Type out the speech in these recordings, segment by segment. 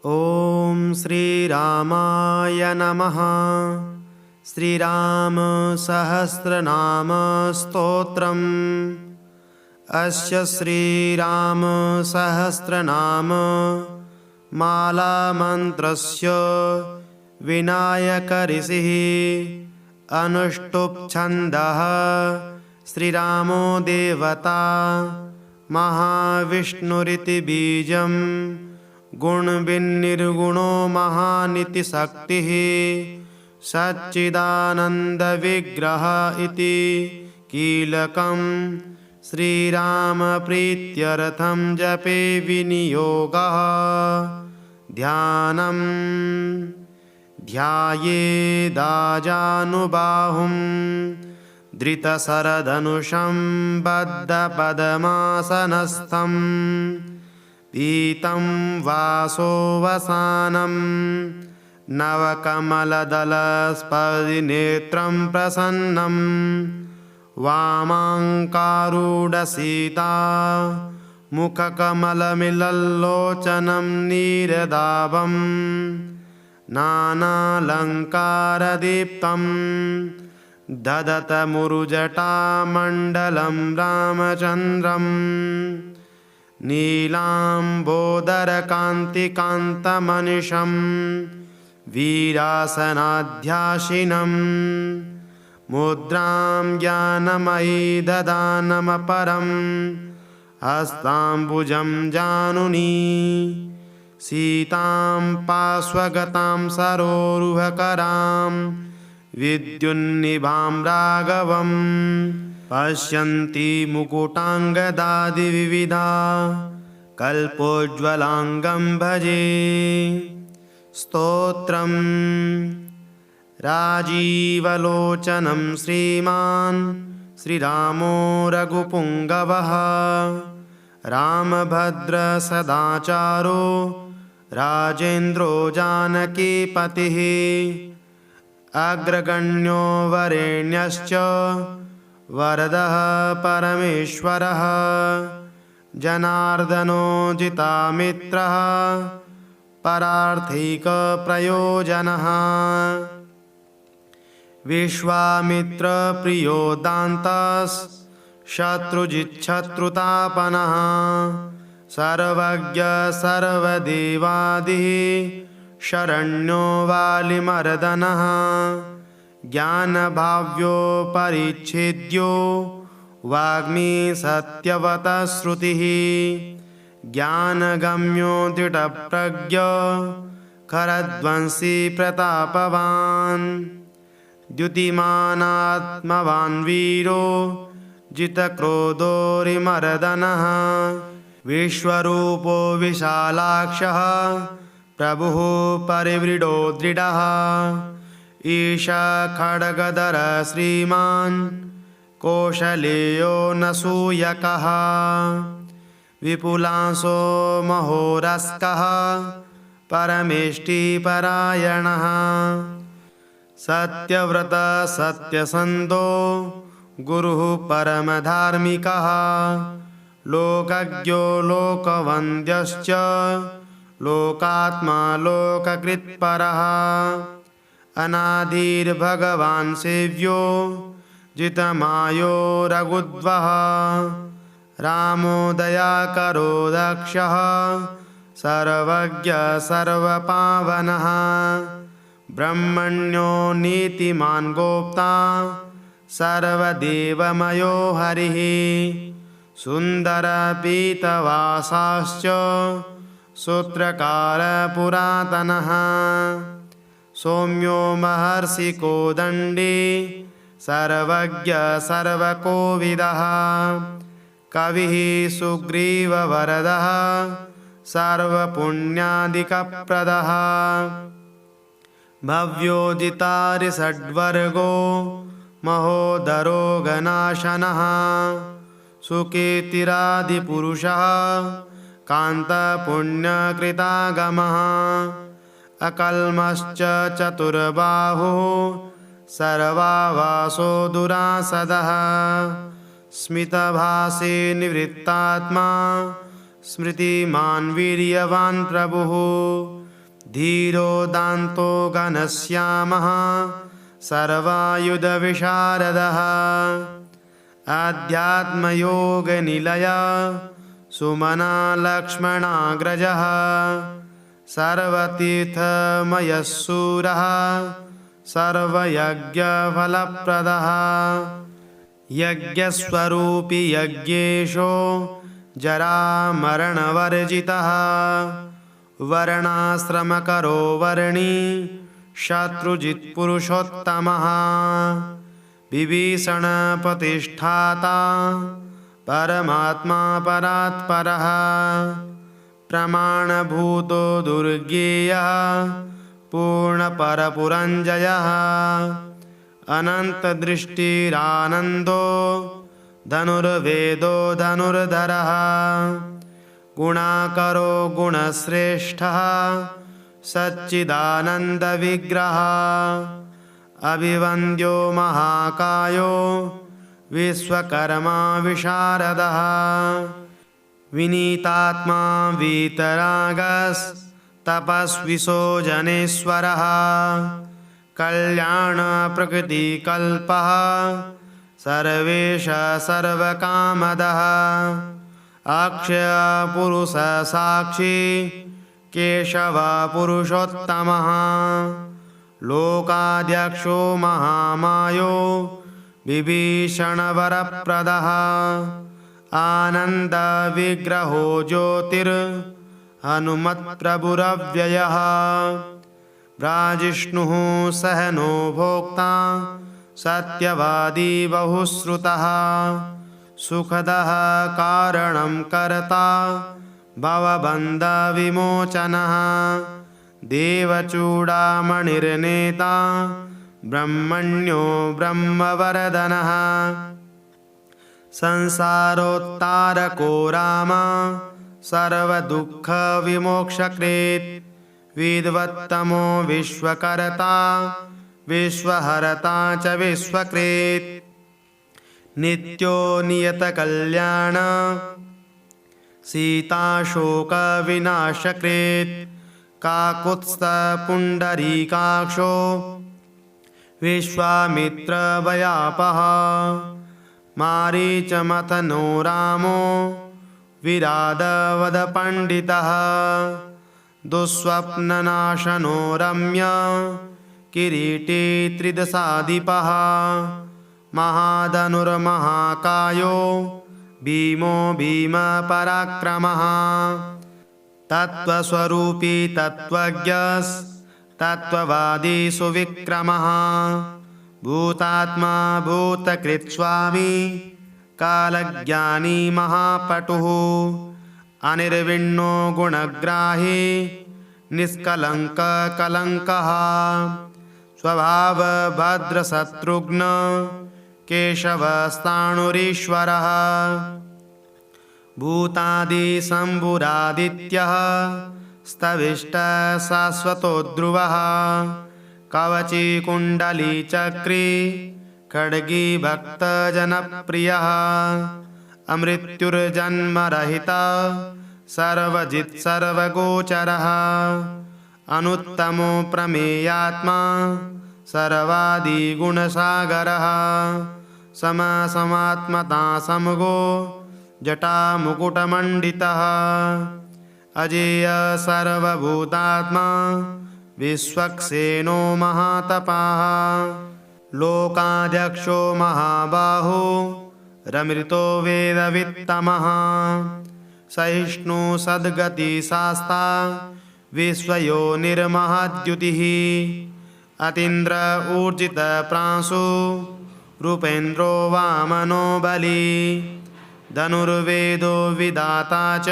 ॐ श्रीरामाय नमः। श्रीराम सहस्रनाम स्तोत्रम्। अस्य श्रीराम सहस्रनाम मालामन्त्रस्य विनायक ऋषिः अनुष्टुप् छन्दः। श्रीरामो देवता महाविष्णुरिति बीजम् गुणविन्निर्गुणो महानिति शक्तिः सच्चिदानन्दविग्रह इति कीलकम्। श्रीरामप्रीत्यर्थं जपे विनियोगः। ध्यानम् ध्यायेदाजानुबाहुं धृतशरधनुषं बद्धपद्मासनस्थम् पीतं वासोवसानं नवकमलदलस्पर्शिनेत्रं प्रसन्नं वामाङ्कारूढसीता मुखकमलमिलल्लोचनं नीरदाभं नानालङ्कारदीप्तं ददतमुरुजटामण्डलं रामचन्द्रम् नीलाम्बोदरकान्तिकान्तमनिशं वीरासनाध्यासिनं मुद्रां ज्ञानमयी ददानमपरं हस्ताम्बुजं जानुनी सीतां पार्श्वगतां सरोरुहकरां विद्युन्निभां राघवम् पश्यन्ति मुकुटाङ्गदादिविविधा कल्पोज्ज्वलाङ्गं भजे। स्तोत्रम् राजीवलोचनं श्रीमान् श्रीरामो रघुपुङ्गवः रामभद्रसदाचारो राजेन्द्रो जानकीपतिः अग्रगण्यो वरेण्यश्च वरदः परमेश्वरः जनार्दनो जितामित्रः परार्थिकप्रयोजनः विश्वामित्रप्रियो दान्तः शत्रुजिच्छत्रुतापनः सर्वज्ञ सर्वदेवादिः शरण्यो वालिमर्दनः ज्ञानभाव्यो परिच्छेद्यो वाग्मी सत्यवतः श्रुतिः ज्ञानगम्यो दृढप्रज्ञ खरध्वंसी प्रतापवान् द्युतिमानात्मवान् वीरो जितक्रोधोरिमर्दनः विश्वरूपो विशालाक्षः प्रभुः परिव्रीडो दृढः ईशा खड्गधर श्रीमान् कौशलेयो नसूयकः विपुलांशो महोरस्कः परमेष्टिपरायणः सत्यव्रतः सत्यसन्धो गुरुः परमधार्मिकः लोकज्ञो लोकवन्द्यश्च लोकात्मा लोककृत्परः अनादिर्भगवान् सेव्यो जितमायो रघुद्वः रामो दयाकरो दक्षः सर्वज्ञ सर्वपावनः ब्रह्मण्यो नीतिमान् गोप्ता सर्वदेवमयो हरिः सुन्दरपीतवासाश्च सूत्रकारपुरातनः सौम्यो महर्षिकोदण्डी सर्वज्ञ सर्वकोविदः कविः सुग्रीववरदः सर्वपुण्यादिकप्रदः भव्योदितारिषड्वर्गो महोदरो गणाशनः सुकीर्तिरादिपुरुषः कान्तपुण्यकृतागमः अकल्मश्च चतुर्बाहुः सर्वावासो दुरासदः स्मितभाषे निवृत्तात्मा स्मृतिमान् वीर्यवान् प्रभुः धीरो दान्तो घनश्यामः सर्वायुधविशारदः अध्यात्मयोगनिलय सुमना लक्ष्मणाग्रजः सर्वतीर्थमयः शूरः सर्वयज्ञफलप्रदः यज्ञस्वरूपी यज्ञेशो जरामरणवर्जितः वर्णाश्रमकरो वर्णी शत्रुजित्पुरुषोत्तमः विभीषणप्रतिष्ठाता परमात्मा परात्परः प्रमाणभूतो दुर्गेयः पूर्णपरपुरञ्जयः अनन्तदृष्टिरानन्दो धनुर्वेदो धनुर्धरः गुणाकरो गुणश्रेष्ठः सच्चिदानन्दविग्रहः अभिवन्द्यो महाकायो विश्वकर्मा विशारदः विनीतात्मा वीतरागस्तपस्विशो जनेश्वरः कल्याणप्रकृतिकल्पः सर्वेश सर्वकामदः अक्षयपुरुषसाक्षी केशवपुरुषोत्तमः लोकाध्यक्षो महामायो विभीषणवरप्रदः आनन्दविग्रहो ज्योतिर्हनुमत्प्रभुरव्ययः प्राजिष्णुः सहनो भोक्ता सत्यवादी बहुश्रुतः सुखदः कारणं कर्ता भवबन्धविमोचनः देवचूडामणिर्नेता ब्रह्मण्यो ब्रह्मवरदनः संसारोत्तारको राम सर्वदुःखविमोक्षकृत् विद्वत्तमो विश्वकर्ता विश्वहर्ता च विश्वकृत् नित्यो नियतकल्याण सीताशोकविनाशकृत् काकुत्स्थपुण्डरीकाक्षो विश्वामित्रभयापः मारीचमथनो रामो विराधवदपण्डितः दुःस्वप्ननाशनो रम्य किरीटी त्रिदशाधिपः महाधनुर्महाकायो भीमो भीमपराक्रमः तत्त्वस्वरूपी तत्त्वज्ञस्तत्त्ववादी सुविक्रमः भूतात्मा भूतकृत्स्वामी कालज्ञानी महापटुः अनिर्विण्णो गुणग्राही निष्कलङ्ककलङ्कः स्वभावभद्रशत्रुघ्न केशवस्ताणुरीश्वरः भूतादिशम्भुरादित्यः स्तविष्टः शाश्वतो ध्रुवः कवची कुण्डली चक्री खड्गी भक्तजनप्रियः अमृत्युर्जन्मरहितः सर्वजित् सर्वगोचरः अनुत्तमो प्रमेयात्मा सर्वादिगुणसागरः समसमात्मता समगो जटामुकुटमण्डितः अजेय सर्वभूतात्मा विश्वक्सेनो महातपः लोकाध्यक्षो महाबाहो रमृतो वेदवित्तमः सहिष्णु सद्गतिशास्ता विश्वयोनिर्महाद्युतिः अतीन्द्र ऊर्जितप्रांशु रूपेन्द्रो वामनो बली धनुर्वेदो विधाता च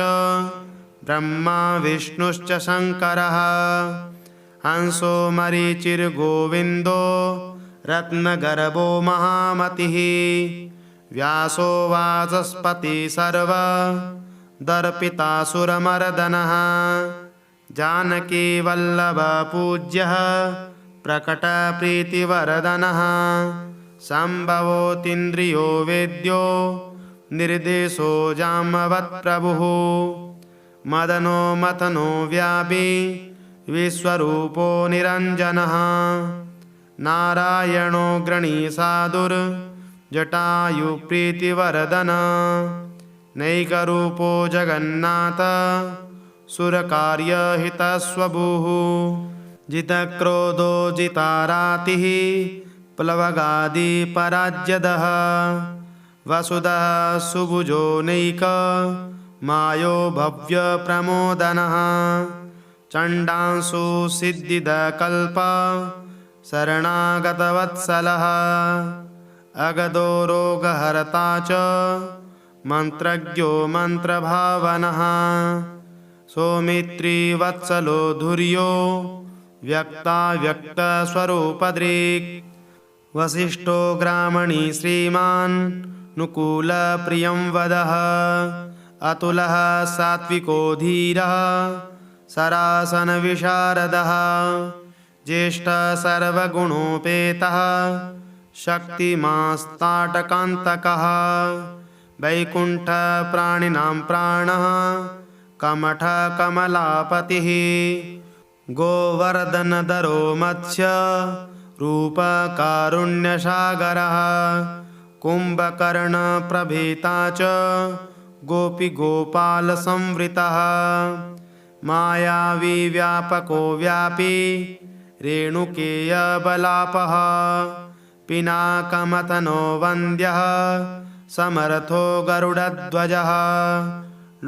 ब्रह्मा विष्णुश्च शङ्करः हंसो मरीचिर्गोविन्दो रत्नगर्भो महामतिः व्यासो वाचस्पति सर्वदर्पितासुरमर्दनः जानकी वल्लभपूज्यः प्रकटप्रीतिवर्धनः सम्भवोतीन्द्रियो वेद्यो निर्देशो जाम्बवत्प्रभुः मदनो मथनो व्यापी विश्वरूपो निरञ्जनः नारायणो गृणीसाधुर्जटायुप्रीतिवर्धन नैकरूपो जगन्नाथ सुरकार्यहितस्वभूः जितक्रोधो जितारातिः प्लवगादिपराज्यदः वसुदः सुभुजो नैक मायो भव्यप्रमोदनः चण्डांशु सिद्धिदकल्प शरणागतवत्सलः अगदो रोगहर्ता च मन्त्रज्ञो मन्त्रभावनः सौमित्री वत्सलो धुर्यो व्यक्ताव्यक्तस्वरूपदृक् वसिष्ठो ग्रामणी श्रीमान् नुकूलप्रियं वदः अतुलः सात्विको धीरः सरासनविशारदः ज्येष्ठः सर्वगुणोपेतः शक्तिमास्ताटकान्तकः वैकुण्ठप्राणिनां प्राणः कमठकमलापतिः गोवर्धनधरो मत्स्य रूपकारुण्यसागरः कुम्भकर्णप्रभृता च गोपीगोपालसंवृतः मायावी व्यापको व्यापी रेणुकेयबलापः पिनाकमथनो वन्द्यः समर्थो गरुडध्वजः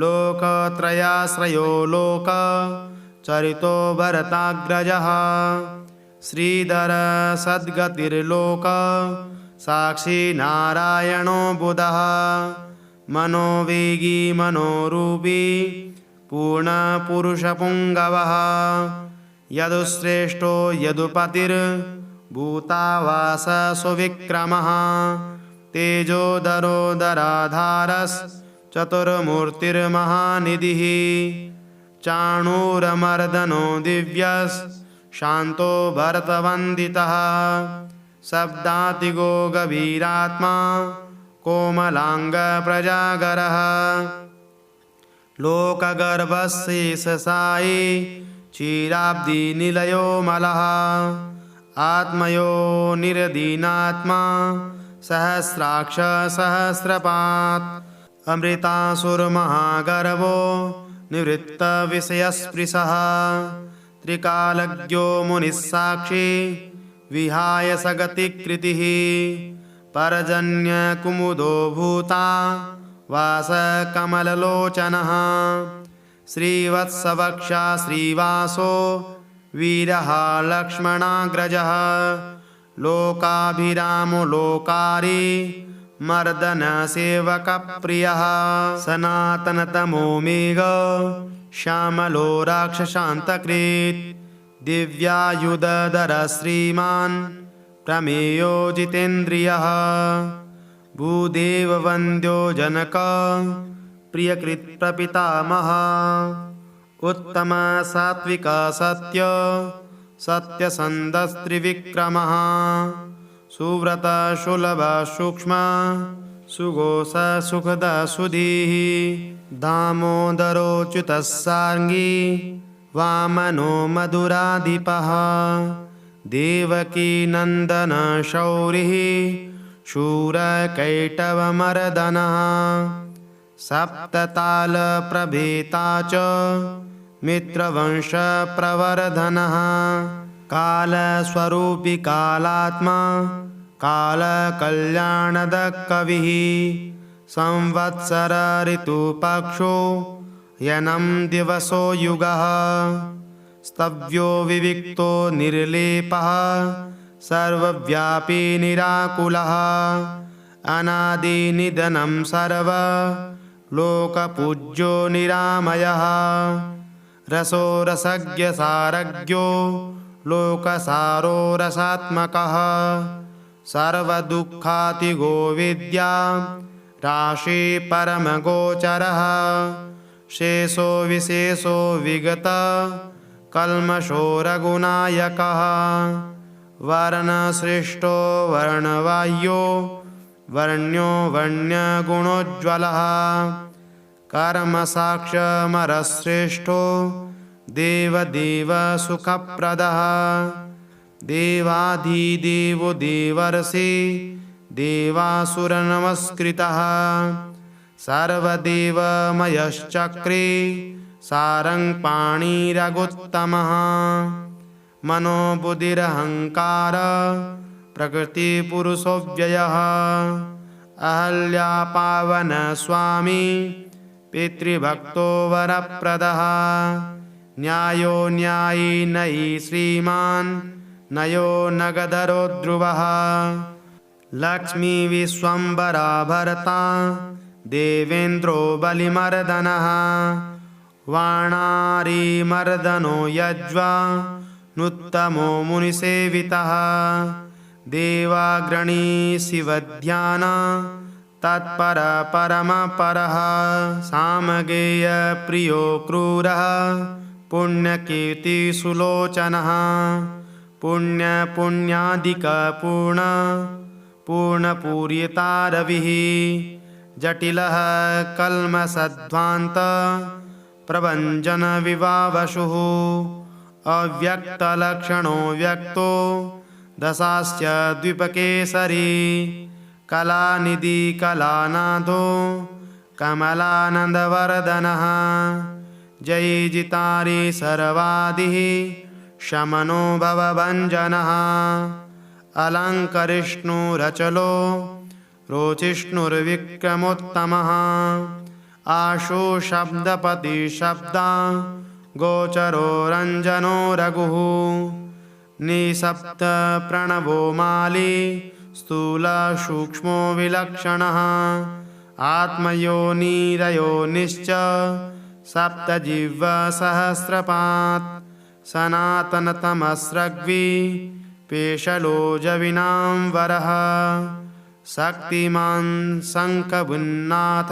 लोकत्रयाश्रयो लोकचरितो भरताग्रजः श्रीधर सद्गतिर्लोक साक्षी नारायणो बुधः मनोवेगी मनोरूपी पूर्णपुरुषपुङ्गवः यदुश्रेष्ठो यदुपतिर्भूतावास सुविक्रमः तेजोधरोधराधारश्चतुर्मूर्तिर्महानिधिः चाणूरमर्दनो दिव्यश्शान्तो भरतवन्दितः शब्दातिगो गभीरात्मा कोमलाङ्गप्रजागरः लोकगर्भशेषसायी क्षीराब्धिनिलयो मलः आत्मयो निरदीनात्मा सहस्राक्ष सहस्रपात् अमृतासुरमहागर्भो निवृत्तविषयस्पृशः त्रिकालज्ञो मुनिस्साक्षी विहाय सगतिकृतिः पर्जन्यकुमुदो भूता वासकमललोचनः श्रीवत्सवक्षा श्रीवासो वीरः लक्ष्मणाग्रजः लोकाभिरामो लोकारी मर्दनसेवकप्रियः सनातनतमो मेघ श्यामलो राक्षसान्तकृत् दिव्यायुधधर श्रीमान् प्रमेयो जितेन्द्रियः भूदेववन्द्यो जनक प्रियकृत्प्रपितामहः उत्तम सात्विक सत्य सत्यसन्धस्त्रिविक्रमः सुव्रत सुलभ सूक्ष्म सुघोष सुखद सुधीः दामोदरोच्युतः सार्ङ्गी वामनो मधुराधिपः देवकी नन्दन शौरिः शूरकैटवमर्दनः सप्ततालप्रभेता च मित्रवंशप्रवर्धनः कालस्वरूपी कालात्मा कालकल्याणदकविः संवत्सर ऋतुपक्षो यनं दिवसो युगः स्तव्यो विविक्तो निर्लेपः सर्वव्यापी निराकुलः अनादिनिधनं सर्व लोकपूज्यो निरामयः रसो रसज्ञ सारज्ञो लोकसारो रसात्मकः सर्वदुःखातिगो विद्या राशि परमगोचरः शेषो विशेषो विगत कल्मषो रघुनायकः वर्णश्रेष्ठो वर्णवाह्यो वर्ण्यो वर्ण्यगुणोज्ज्वलः कर्मसाक्षमरश्रेष्ठो देवदेव सुखप्रदः देवाधिदेवो देवर्षि देवासुरनमस्कृतः सर्वदेवमयश्चक्रे सारङ्गपाणिरगुत्तमः मनोबुद्धिरहङ्कार प्रकृतिपुरुषोऽव्ययः अहल्यापावनस्वामी पितृभक्तो वरप्रदः न्यायो न्यायी नयी श्रीमान् नयो नगधरो ध्रुवः लक्ष्मी विश्वम्भरा भर्ता देवेन्द्रो बलिमर्दनः वाणारिमर्दनो यज्वा नुत्तमो मुनिसेवितः देवाग्रणी शिवध्यान तत्पर परमपरः सामगेयप्रियो क्रूरः पुण्यकीर्तिसुलोचनः पुण्यपुण्यादिकपूर्ण पूर्णपूर्यतारविः जटिलः कल्मषध्वान्त प्रभञ्जनविवावशुः अव्यक्तलक्षणो व्यक्तो दशास्य द्विपकेसरी कलानिधि कलानाथो कमलानन्दवर्धनः जयजितारि सर्वादिः शमनो भवभञ्जनः अलङ्करिष्णुरचलो रोचिष्णुर्विक्रमोत्तमः आशु शब्दपतिशब्दा गोचरो रञ्जनो रघुः निःशब्द प्रणवो माली स्थूलसूक्ष्मो विलक्षणः आत्मयोनिरयोनिश्च सप्तजिह्वसहस्रपात् सनातनतमस्रग्वी पेशलोजविनां वरः शक्तिमान् शङ्खभुन्नाथ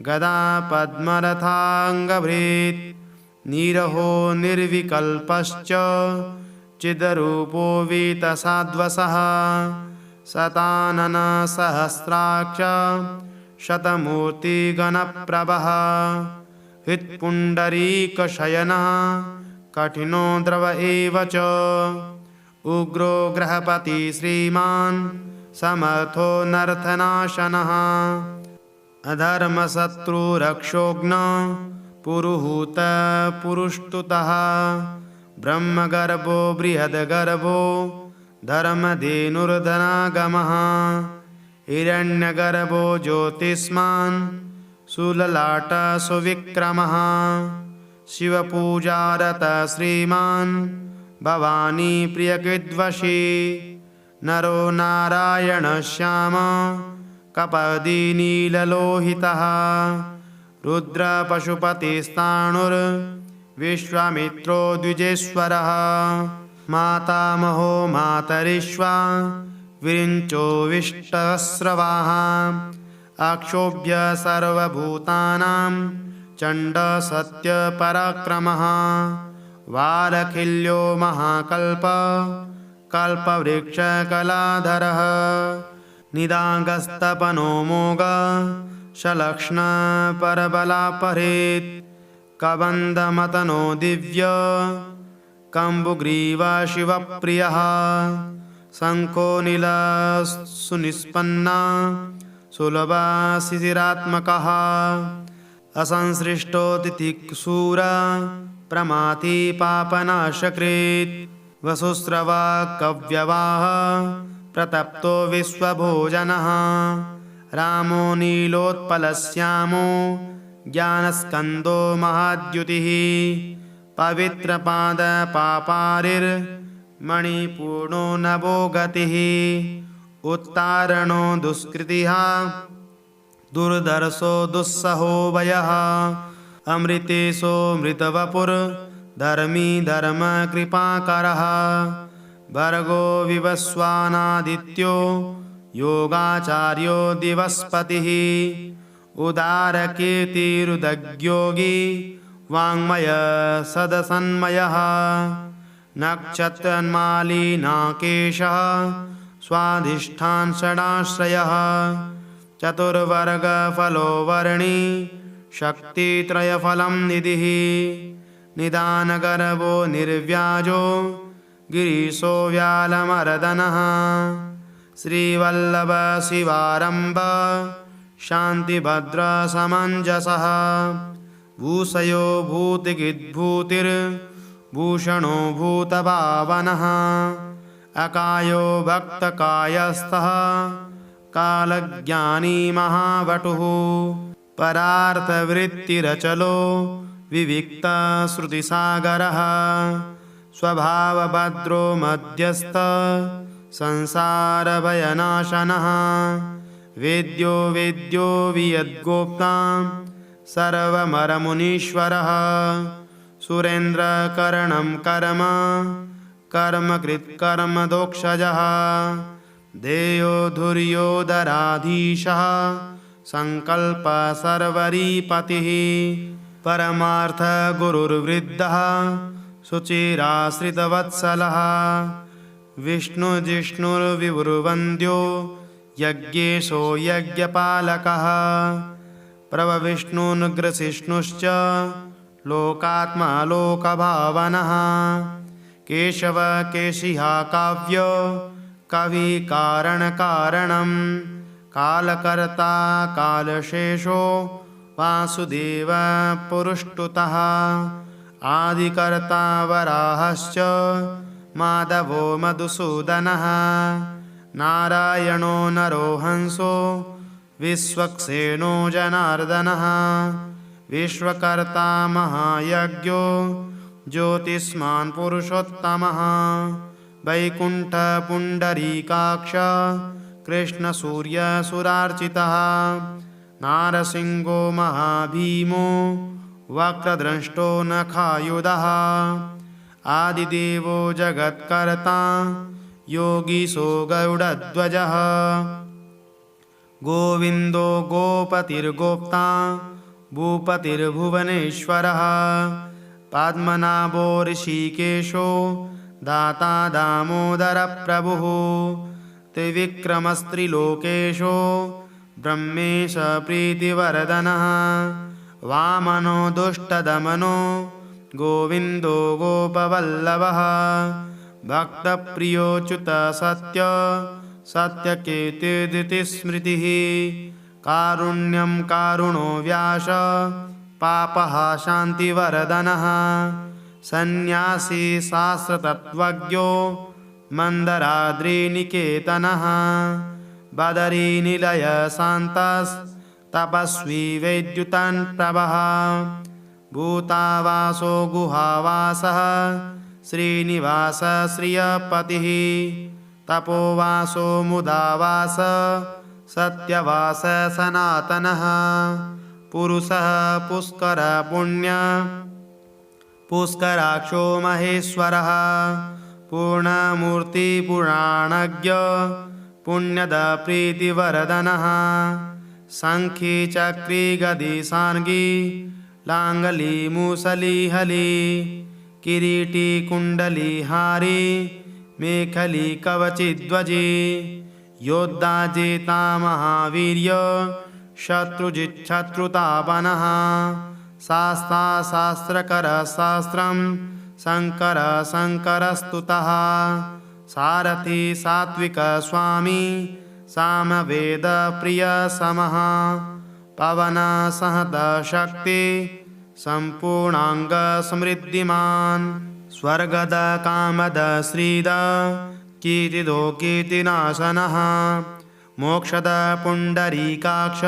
गदा पद्मरथाङ्गभृत् निरहो निर्विकल्पश्च चिद्रूपो वीतसाद्वसः शतानन सहस्राक्ष शतमूर्तिगणप्रभः हृत्पुण्डरीकशयनः कठिनो द्रव एव च उग्रो ग्रहपति श्रीमान् समर्थो नर्थनाशनः अधर्मशत्रुरक्षोघ्न पुरुहूत पुरुष्टुतः ब्रह्मगर्भो बृहद्गर्भो धर्मधेनुर्धनागमः हिरण्यगर्भो ज्योतिष्मान् सुललाट सुविक्रमः शिवपूजारत श्रीमान् भवानी प्रियकृद्वशी नरो नारायणश्याम कपदी नीललोहितः रुद्रपशुपतिस्ताणुर्विश्वामित्रो द्विजेश्वरः मातामहो मातरिश्वा विरिञ्चो विष्टस्रवाः अक्षोभ्य सर्वभूतानां चण्डसत्यपराक्रमः वारखिल्यो महाकल्प कल्पवृक्षकलाधरः निदागस्तपनो मोग शलक्ष्णपरबलापहृत् कबन्धमतनो दिव्य कम्बुग्रीवा शिवप्रियः शङ्को नीलसुनिष्पन्ना सुलभा शिशिरात्मकः असंसृष्टो तितिक्षूर प्रमाथि पापनाशकृत् वसुस्रवा कव्यवाह प्रतप्तो विश्वभोजनः रामो नीलोत्पलश्यामो ज्ञानस्कन्दो महाद्युतिः पवित्रपादपापारिर्मणिपूर्णो नभो गतिः उत्तारणो दुष्कृतिः दुर्धर्षो दुस्सहो वयः अमृतेशो मृतवपुर्धर्मी धर्मकृपाकरः भर्गो विवस्वानादित्यो योगाचार्यो दिवस्पतिः उदारकीर्तिरुदग्योगी वाङ्मय सदसन्मयः नक्षत्रमालिनाकेशः स्वाधिष्ठान षडाश्रयः चतुर्वर्गफलो वर्णी शक्तित्रयफलं निधिः निदानगर्वो निर्व्याजो गिरीशो व्यालमर्दनः श्रीवल्लभ शिवारम्भ शान्तिभद्रसमञ्जसः भूषयो भूतिगिद्भूतिर्भूषणो भूतभावनः अकायो भक्तकायस्थः कालज्ञानी महावटुः परार्थवृत्तिरचलो विविक्तश्रुतिसागरः स्वभावभद्रो मध्यस्थ संसारभयनाशनः वेद्यो वेद्यो वियद्गोप्तां सर्वमरमुनीश्वरः सुरेन्द्रकरणं कर्म कर्मकृत्कर्मदोक्षजः देयो धुर्योधराधीशः संकल्प सर्वरीपतिः परमार्थगुरुर्वृद्धः शुचिराश्रितवत्सलः विष्णुजिष्णुर्विभुर्वन्द्यो यज्ञेशो यज्ञपालकः प्रभविष्णुनुग्रसिष्णुश्च लोकात्मा लोकभावनः केशव केशिहा काव्य कविकारणकारणं कालकर्ता कालशेषो वासुदेव पुरुष्टुतः आदिकर्ता वराहश्च माधवो मधुसूदनः नारायणो नरो हंसो विश्वक्सेनो जनार्दनः विश्वकर्ता महायज्ञो ज्योतिष्मान् पुरुषोत्तमः वैकुण्ठपुण्डरीकाक्ष कृष्णसूर्यसुरार्चितः नारसिंहो महाभीमो वक्रद्रष्टो नखायुधः आदिदेवो जगत्कर्ता योगीशो गरुडध्वजः गोविन्दो गोपतिर्गोप्ता भूपतिर्भुवनेश्वरः पद्मनाभो ऋषिकेशो दाता दामोदरप्रभुः त्रिविक्रमस्त्रिलोकेशो ब्रह्मेश प्रीतिवर्धनः वामनो दुष्टदमनो गोविन्दो गोपवल्लभः भक्तप्रियोच्युत सत्य सत्यकीर्तिस्मृतिः कारुण्यं कारुणो व्यास पापः शान्तिवर्धनः सन्न्यासी शास्त्रतत्त्वज्ञो मन्दराद्रिनिकेतनः बदरीनिलय शान्तस्तपस्वी वैद्युतन्प्रभः भूतावासो गुहावासः श्रीनिवास श्रियपतिः तपोवासो मुदावास सत्यवास सनातनः पुरुषः पुष्करपुण्य पुष्कराक्षो महेश्वरः पूर्णमूर्तिपुराणज्ञ पुण्यदप्रीतिवर्धनः शङ्खी चक्री गदी सार्ङ्गी लाङ्गली मूसली हली किरीटी कुण्डली हारी मेखली कवचिध्वजी योद्धा जेता महावीर्य शत्रुजिच्छत्रुतापनः शास्ता शास्त्रकर शास्त्रं शङ्कर शङ्करस्तुतः सारथी सात्विक स्वामी सामवेदप्रियसमः पवन सहद शक्ति सम्पूर्णाङ्ग समृद्धिमान् स्वर्गद कामद श्रीद कीर्तिदो कीर्तिनाशनः मोक्षद पुण्डरीकाक्ष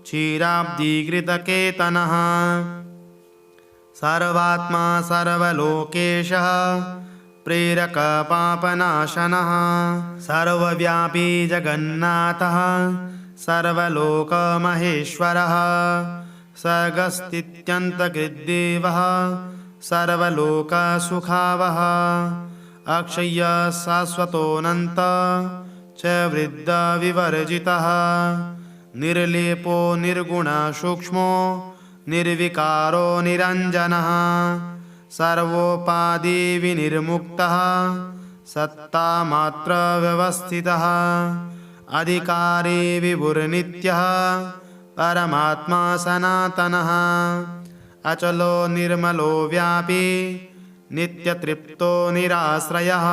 क्षीराब्धिकृतकेतनः सर्वात्मा सर्वलोकेशः प्रेरक पापनाशनः सर्वव्यापी जगन्नाथः सर्वलोकमहेश्वरः सर्गस्थित्यन्तकृद्देवः सर्वलोकसुखावः अक्षय्य शाश्वतोऽनन्त च वृद्धविवर्जितः निर्लेपो निर्गुणसूक्ष्मो निर्विकारो निरञ्जनः सर्वोपाधिविनिर्मुक्तः सत्तामात्रव्यवस्थितः अधिकारी विभुर्नित्यः परमात्मा सनातनः अचलो निर्मलो व्यापी नित्यतृप्तो निराश्रयः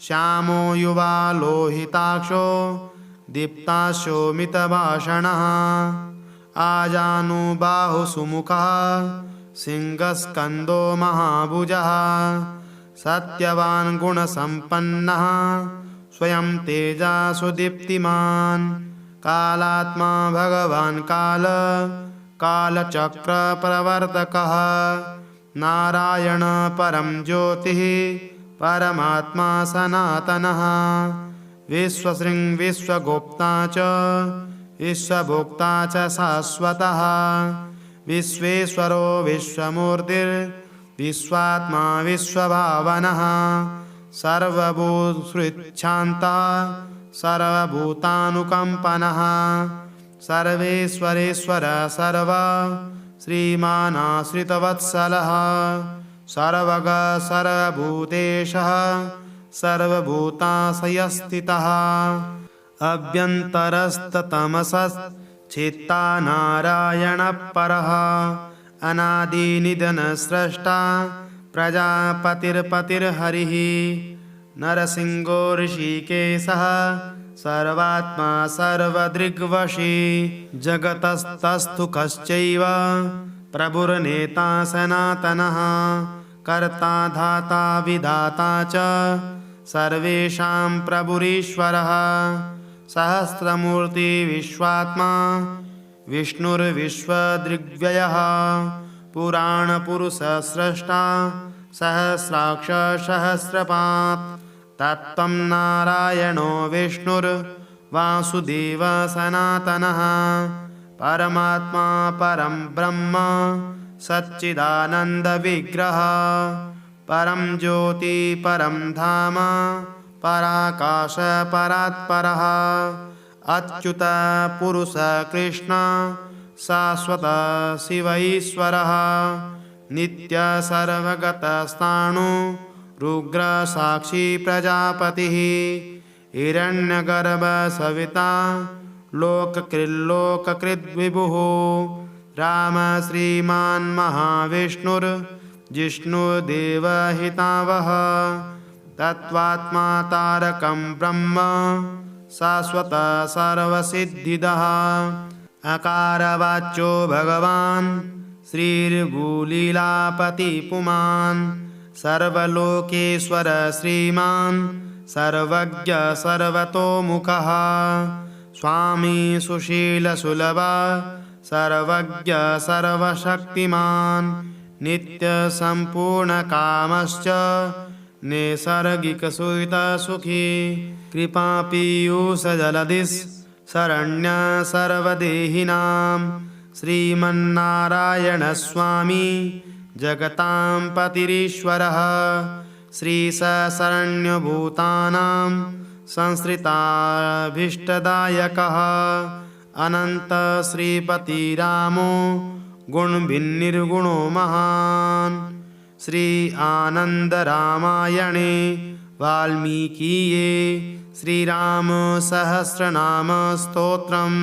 श्यामो युवा लोहिताक्षो दीप्ताशोमितभाषणः आजानुबाहुसुमुखः सिंहस्कन्दो महाभुजः सत्यवान् गुणसम्पन्नः स्वयं तेजसुदीप्तिमान् कालात्मा भगवान् कालचक्रप्रवर्तकः नारायण परं ज्योतिः परमात्मा सनातनः विश्वशृङ् विश्वगोप्ता च विश्वभोक्ता च शाश्वतः विश्वेश्वरो विश्वमूर्तिर्विश्वात्मा विश्वभावनः सर्वभूतहृच्छान्तः सर्वभूतानुकम्पनः सर्वेश्वरेश्वर सर्व श्रीमानाश्रितवत्सलः सर्वग सर्वभूतेशः सर्वभूताशयस्थितः अभ्यन्तरस्ततमसश्चित्ता नारायणपरः अनादिनिधनस्रष्टा प्रजापतिर्पतिर्हरिः नरसिंहो ऋषिकेशः सर्वात्मा सर्वदृग्वशी जगतस्तस्थु कश्चैव प्रभुर्नेता सनातनः कर्ता धाता विधाता च सर्वेषां प्रभुरीश्वरः सहस्रमूर्ति विश्वात्मा विष्णुर्विश्वदृग्व्ययः पुराणपुरुषस्रष्टा सहस्राक्ष सहस्रपात् तत्त्वं नारायणो विष्णुर्वासुदेव सनातनः परमात्मा परं ब्रह्म सच्चिदानन्दविग्रह परं ज्योति परं धाम पराकाश परात्परः अच्युत पुरुष कृष्ण शाश्वत शिव ईश्वरः नित्य सर्वगतस्थाणु रुद्र साक्षी प्रजापतिः हिरण्यगर्भ सविता लोककृल्लोककृद्विभुः राम श्रीमान् महाविष्णुर्जिष्णुदेवहितावः तत्त्वात्मा तारकं ब्रह्म शाश्वत सर्वसिद्धिदः अकारवाच्यो भगवान् श्रीर्भूलीलापति पुमान् सर्वलोकेश्वर श्रीमान् सर्वज्ञ सर्वतोमुखः स्वामी सुशीलसुलभ सर्वज्ञ सर्वशक्तिमान् नित्यसम्पूर्णकामश्च नैसर्गिकसुखी कृपापीयूषजलधिः शरण्य सर्वदेहिनां श्रीमन्नारायणस्वामी जगतां पतिरीश्वरः श्रीशरण्यभूतानां संश्रिताभीष्टदायकः अनन्त श्रीपतिरामो गुणभिन्निर्गुणो महान् श्री आनन्दरामायणे वाल्मीकीये श्रीराम सहस्रनाम स्तोत्रम्।